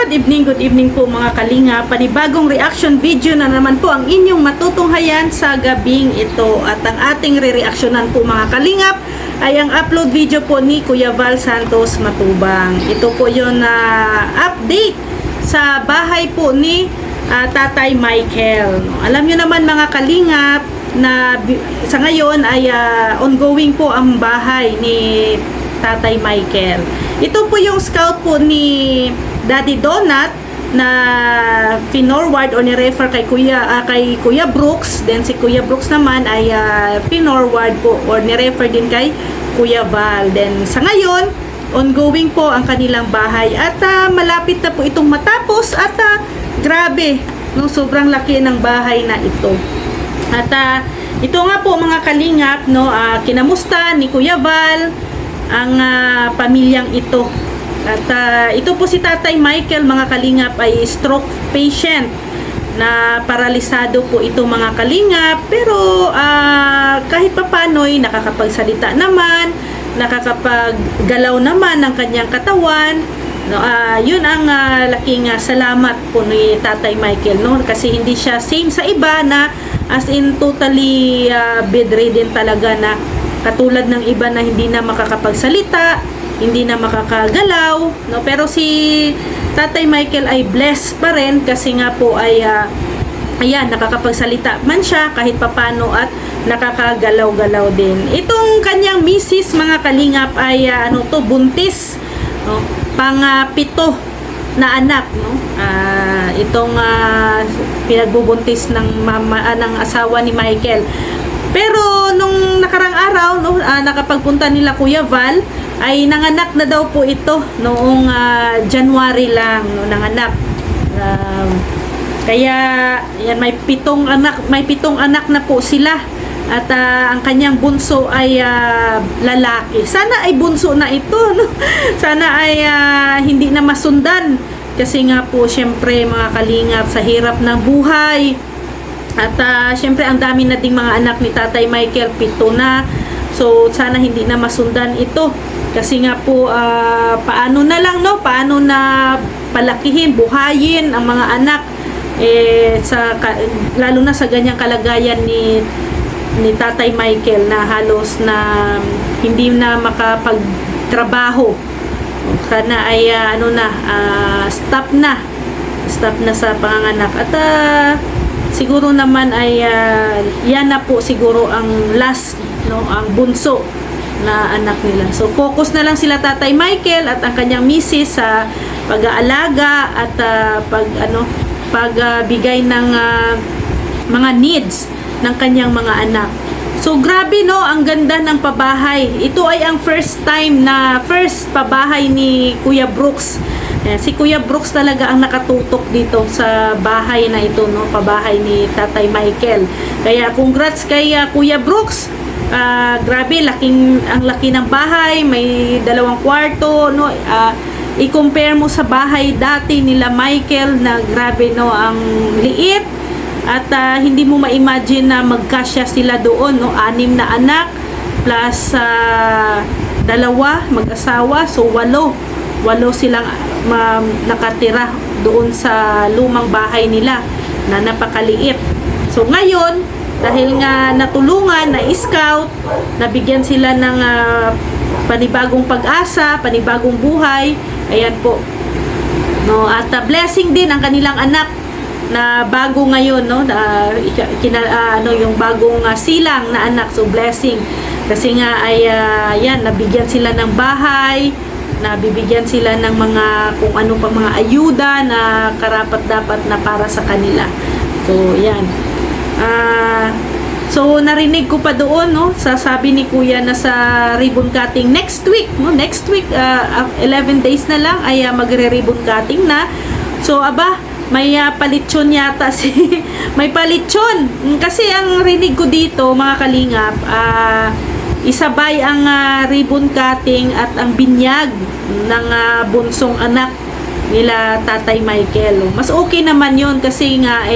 good evening po mga kalinga. Panibagong reaction video na naman po ang inyong matutunghayan sa gabing ito. At ang ating re-reactionan po mga kalingap ay ang upload video po ni Kuya Val Santos Matubang. Ito po yung update sa bahay po ni Tatay Michael. Alam nyo naman mga kalingap na sa ngayon ay ongoing po ang bahay ni Tatay Michael. Ito po yung scout po ni Daddy Donut na finorward o ni-refer kay Kuya Brooks. Then si Kuya Brooks naman ay finorward po or ni-refer din kay Kuya Val. Then sa ngayon, ongoing po ang kanilang bahay at malapit na po itong matapos at grabe, no, sobrang laki ng bahay na ito. At ito nga po mga kalingap, no, kinamusta ni Kuya Val ang pamilyang ito. At ito po si Tatay Michael mga kalingap ay stroke patient na paralisado po ito mga kalingap, pero kahit papano'y nakakapagsalita naman, nakakapaggalaw naman ng kanyang katawan, no, yun ang laking salamat po ni Tatay Michael, no, kasi hindi siya same sa iba na as in totally bedridden talaga, na katulad ng iba na hindi na makakapagsalita, hindi na makakagalaw, no? Pero si Tatay Michael ay blessed pa rin kasi nga po ay ayan, nakakapagsalita man siya kahit papano at nakakagalaw-galaw din. Itong kanyang misis mga kalingap ay buntis, no? Pang-pito na anak, no? Itong pinagbubuntis ng ng asawa ni Michael. Pero nung nakarang araw, no, nakapagpunta nila Kuya Val, ay nanganak na daw po ito noong January lang, no, nanganak. Kaya yan, may pitong anak na po sila. At ang kanyang bunso ay lalaki. Sana ay bunso na ito, no? Sana ay hindi na masundan. Kasi nga po, syempre mga kalingap, sa hirap ng buhay. At syempre ang dami na ding mga anak ni Tatay Michael, 7 na. So sana hindi na masundan ito. Kasi nga po paano na lang, no? Paano na palakihin, buhayin ang mga anak lalo na sa ganyang kalagayan ni Tatay Michael na halos na hindi na makapagtrabaho. Sana ay stop na sa panganganak. At siguro naman ay yan na po siguro ang last, no, ang bunso na anak nila. So focus na lang sila Tatay Michael at ang kanyang misis sa pag-aalaga at pagbigay ng mga needs ng kanyang mga anak. So grabe, no, ang ganda ng pabahay. Ito ay ang first pabahay ni Kuya Brooks. Si Kuya Brooks talaga ang nakatutok dito sa bahay na ito, no, pabahay ni Tatay Michael. Kaya congrats kay Kuya Brooks. Grabe, ang laki ng bahay, may 2 kwarto, no. I-compare mo sa bahay dati nila Michael na grabe, no, ang liit. At hindi mo ma-imagine na magkasya sila doon, no, 6 na anak plus 2 mag-asawa, so 8 silang nakatira doon sa lumang bahay nila na napakaliit. So ngayon, dahil nga natulungan, na-scout, nabigyan sila ng panibagong pag-asa, panibagong buhay. Ayan po, no, at blessing din ang kanilang anak na bago ngayon, no, yung bagong silang na anak. So blessing kasi nga ay yan, nabigyan sila ng bahay, nabibigyan sila ng mga kung ano pa mga ayuda na karapat-dapat na para sa kanila. So yan, so narinig ko pa doon, no, sasabi ni Kuya na sa ribbon cutting next week, no, 11 days na lang ay magre-ribbon cutting na. So may palitsyon yata may palitsyon kasi ang rinig ko dito mga kalingap, isabay ang ribbon cutting at ang binyag ng bunsong anak nila Tatay Michael. Mas okay naman yon kasi nga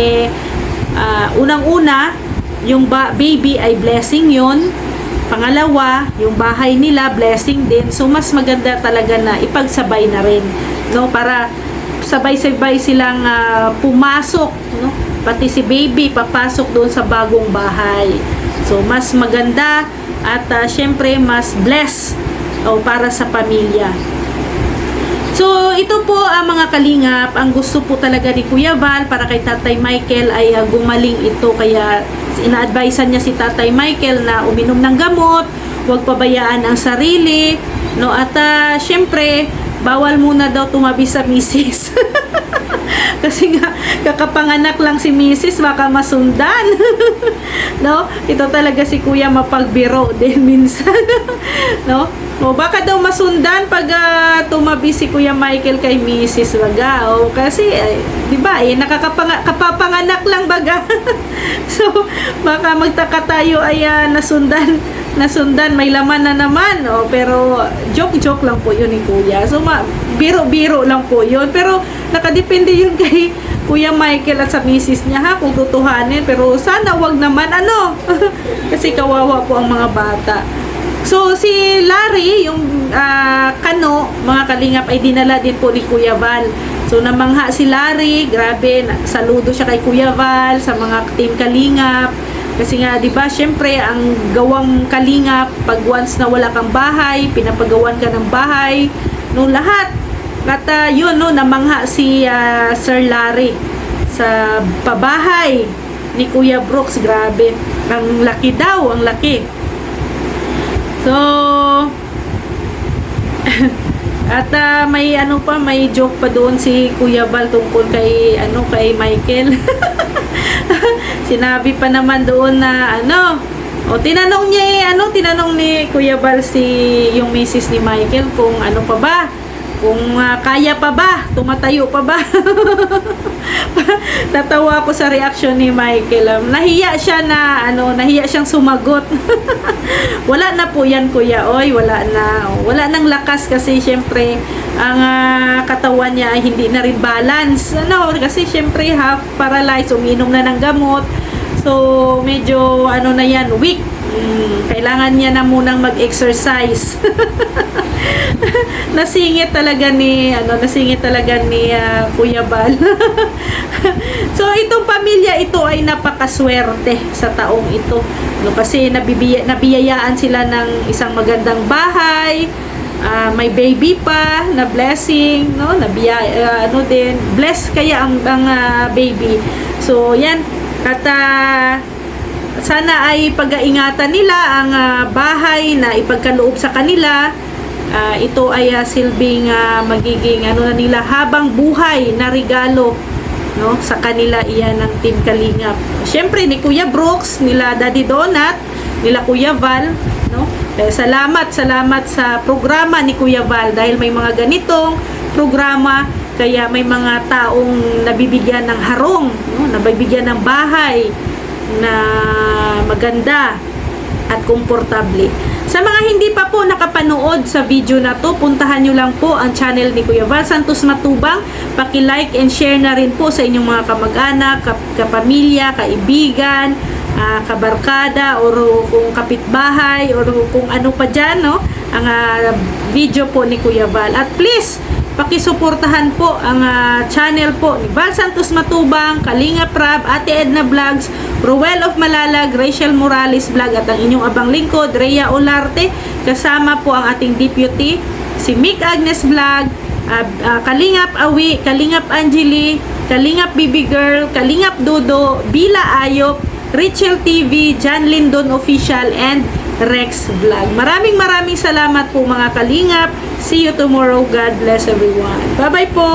unang-una yung baby ay blessing yon, pangalawa yung bahay nila blessing din. So mas maganda talaga na ipagsabay na rin, no, para sabay-sabay silang pumasok, no? Pati si baby papasok doon sa bagong bahay. So mas maganda at syempre mas blessed para sa pamilya. So ito po ang mga kalingap, ang gusto po talaga ni Kuya Val para kay Tatay Michael ay gumaling ito, kaya ina-advisean niya si Tatay Michael na uminom ng gamot, huwag pabayaan ang sarili, no? At syempre bawal muna daw tumabi sa misis. Kasi nga kakapanganak lang si misis, baka masundan. No? Ito talaga si Kuya mapagbiro din minsan. No? O baka daw masundan pag tumabi si Kuya Michael kay misis baga. O kasi 'di ba? Kapapanganak lang baga. So baka magtaka tayo ay nasundan, may laman na naman. Pero joke lang po yun ni Kuya. So biro-biro lang po yun. Pero nakadepende yun kay Kuya Michael at sa misis niya ha, kung tutuhanin. Pero sana wag naman kasi kawawa po ang mga bata. So si Larry, yung kano, mga kalingap, ay dinala din po ni Kuya Val. So namangha si Larry, grabe, saludo siya kay Kuya Val, sa mga team kalingap. Kasi nga, di ba, syempre, ang gawang kalingap, pag once na wala kang bahay, pinapagawan ka ng bahay, no, lahat. At yun, no, namangha si Sir Larry sa pabahay ni Kuya Brooks. Grabe, ang laki daw, ang laki. So, at may may joke pa doon si Kuya Val tungkol kay Michael. Sinabi pa naman doon na tinanong ni Kuya Val yung misis ni Michael kung pa ba, kung kaya pa ba, tumatayo pa ba. Tatawa ako sa reaction ni Michael. Nahiya siyang sumagot. Wala na po yan, Kuya. Wala nang lakas kasi syempre ang katawan niya ay hindi na rin balance. Kasi syempre half paralyzed, uminom na ng gamot. So medyo na yan, weak. Kailangan niya na munang mag-exercise. Nasingit talaga ni Kuya Val. So itong pamilya ito ay napakaswerte sa taong ito. Kasi nabiyayaan sila ng isang magandang bahay, may baby pa na blessing, no? Blessed kaya ang baby. So yan, at sana ay pag-aingatan nila ang bahay na ipagkaloob sa kanila. Ito ay silbing magiging nila habang buhay na regalo, no, sa kanila iyan ng Team Kalingap. Syempre ni Kuya Brooks, nila Daddy Donut, nila Kuya Val, no. Salamat sa programa ni Kuya Val dahil may mga ganitong programa, kaya may mga taong nabibigyan ng harong, no, nabibigyan ng bahay na maganda at komportable. Sa mga hindi pa po nakapanood sa video na to, puntahan nyo lang po ang channel ni Kuya Val Santos Matubang. Paki-like and share na rin po sa inyong mga kamag-anak, kapamilya, kaibigan, kabarkada, or kung kapitbahay, or kung ano pa dyan, no? Ang video po ni Kuya Val. At please, pakisuportahan po ang channel po ni Val Santos Matubang, Kalingap Rab, Ate Edna Vlogs, Ruel of Malalag, Rachel Morales Vlog, at ang inyong abang lingkod, Rhea Olarte. Kasama po ang ating deputy, si Mick Agnes Vlog, Kalingap Awi, Kalingap Angeli, Kalingap Bibi Girl, Kalingap Dodo, Bila Ayop, Rachel TV, John Lindon Official, and Rex Vlog. Maraming salamat po mga Kalingap. See you tomorrow. God bless everyone. Bye-bye po!